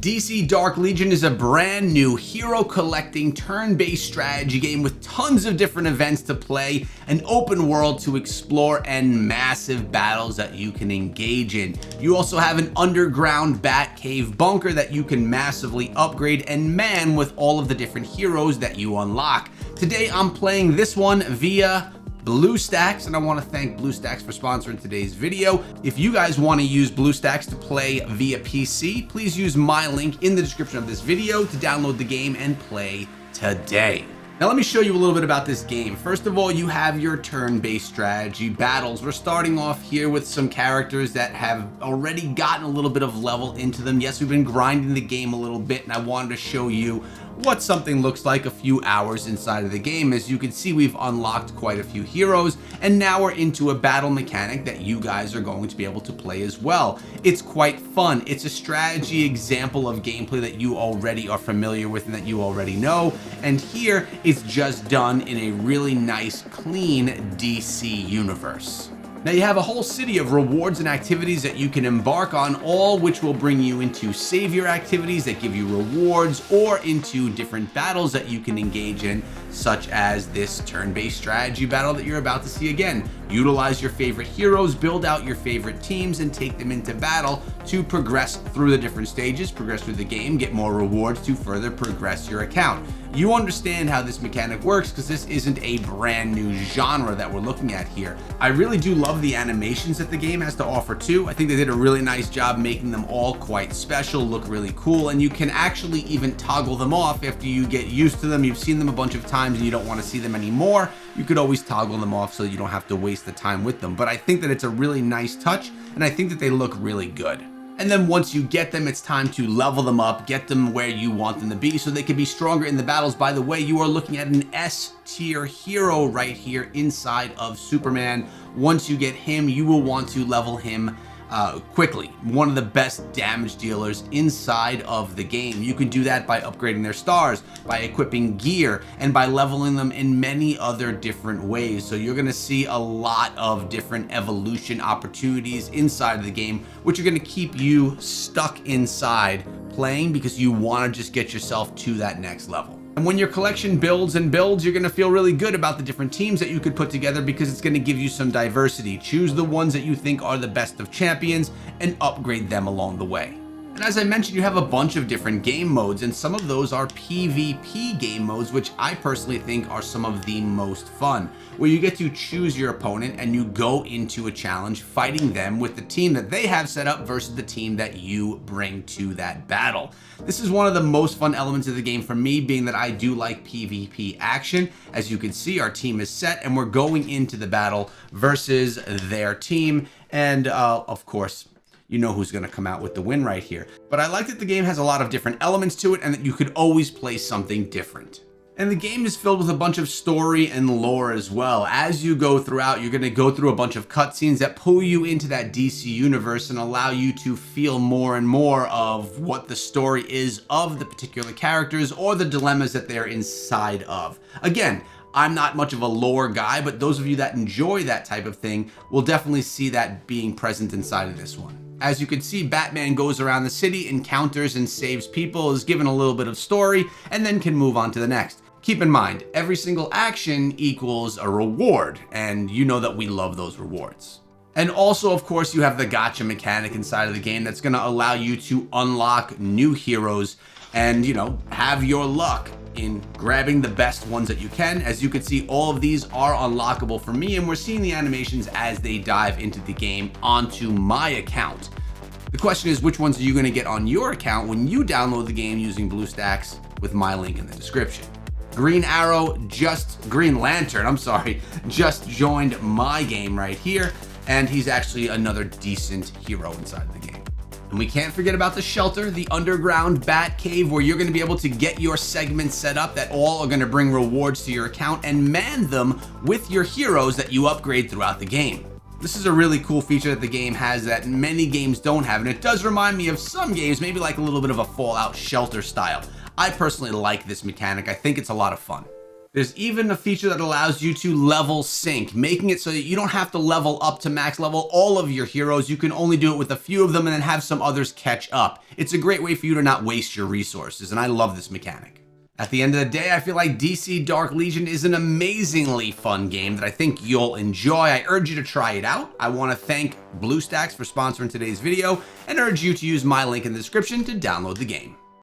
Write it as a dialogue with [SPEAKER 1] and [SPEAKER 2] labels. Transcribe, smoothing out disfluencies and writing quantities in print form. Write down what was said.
[SPEAKER 1] DC Dark Legion is a brand new hero collecting turn-based strategy game with tons of different events to play, an open world to explore, and massive battles that you can engage in. You also have an underground bat cave bunker that you can massively upgrade and man with all of the different heroes that you unlock. Today I'm playing this one via BlueStacks, and I want to thank BlueStacks for sponsoring today's video. If you guys want to use BlueStacks to play via PC, please use my link in the description of this video to download the game and play today. Now let me show you a little bit about this game. First of all, you have your turn-based strategy battles. We're starting off here with some characters that have already gotten a little bit of level into them. Yes, we've been grinding the game a little bit, and I wanted to show you what something looks like a few hours inside of the game. As you can see, we've unlocked quite a few heroes, and now we're into a battle mechanic that you guys are going to be able to play as well. It's quite fun. It's a strategy example of gameplay that you already are familiar with and that you already know, and here it's just done in a really nice, clean DC universe. Now you have a whole city of rewards and activities that you can embark on, all which will bring you into savior activities that give you rewards or into different battles that you can engage in, such as this turn-based strategy battle that you're about to see again. Utilize your favorite heroes, build out your favorite teams, and take them into battle to progress through the different stages, progress through the game, get more rewards to further progress your account. You understand how this mechanic works because this isn't a brand new genre that we're looking at here. I really do love the animations that the game has to offer too. I think they did a really nice job making them all quite special, look really cool, and you can actually even toggle them off after you get used to them. You've seen them a bunch of times and you don't want to see them anymore. You could always toggle them off so you don't have to waste the time with them. But I think that it's a really nice touch, and I think that they look really good. And then once you get them, it's time to level them up, get them where you want them to be so they can be stronger in the battles. By the way, you are looking at an S tier hero right here inside of Superman. Once you get him, you will want to level him quickly. One of the best damage dealers inside of the game. You can do that by upgrading their stars, by equipping gear, and by leveling them in many other different ways. So you're going to see a lot of different evolution opportunities inside of the game, which are going to keep you stuck inside playing because you want to just get yourself to that next level. And when your collection builds and builds, you're going to feel really good about the different teams that you could put together because it's going to give you some diversity. Choose the ones that you think are the best of champions and upgrade them along the way. And as I mentioned, you have a bunch of different game modes, and some of those are PvP game modes, which I personally think are some of the most fun, where you get to choose your opponent and you go into a challenge fighting them with the team that they have set up versus the team that you bring to that battle. This is one of the most fun elements of the game for me, being that I do like PvP action. As you can see, our team is set and we're going into the battle versus their team, and of course, you know who's going to come out with the win right here. But I like that the game has a lot of different elements to it and that you could always play something different. And the game is filled with a bunch of story and lore as well. As you go throughout, you're going to go through a bunch of cutscenes that pull you into that DC universe and allow you to feel more and more of what the story is of the particular characters or the dilemmas that they're inside of. Again, I'm not much of a lore guy, but those of you that enjoy that type of thing will definitely see that being present inside of this one. As you can see, Batman goes around the city, encounters and saves people, is given a little bit of story, and then can move on to the next. Keep in mind, every single action equals a reward, and you know that we love those rewards. And also, of course, you have the gacha mechanic inside of the game that's going to allow you to unlock new heroes and, you know, have your luck in grabbing the best ones that you can. As you can see, all of these are unlockable for me, and we're seeing the animations as they dive into the game onto my account. The question is, which ones are you going to get on your account when you download the game using BlueStacks with my link in the description? Green Lantern, just joined my game right here, and he's actually another decent hero inside the game. And we can't forget about the shelter, the underground bat cave, where you're going to be able to get your segments set up that all are going to bring rewards to your account and man them with your heroes that you upgrade throughout the game. This is a really cool feature that the game has that many games don't have, and it does remind me of some games, maybe like a little bit of a Fallout Shelter style. I personally like this mechanic. I think it's a lot of fun. There's even a feature that allows you to level sync, making it so that you don't have to level up to max level all of your heroes. You can only do it with a few of them and then have some others catch up. It's a great way for you to not waste your resources, and I love this mechanic. At the end of the day, I feel like DC Dark Legion is an amazingly fun game that I think you'll enjoy. I urge you to try it out. I want to thank BlueStacks for sponsoring today's video and urge you to use my link in the description to download the game.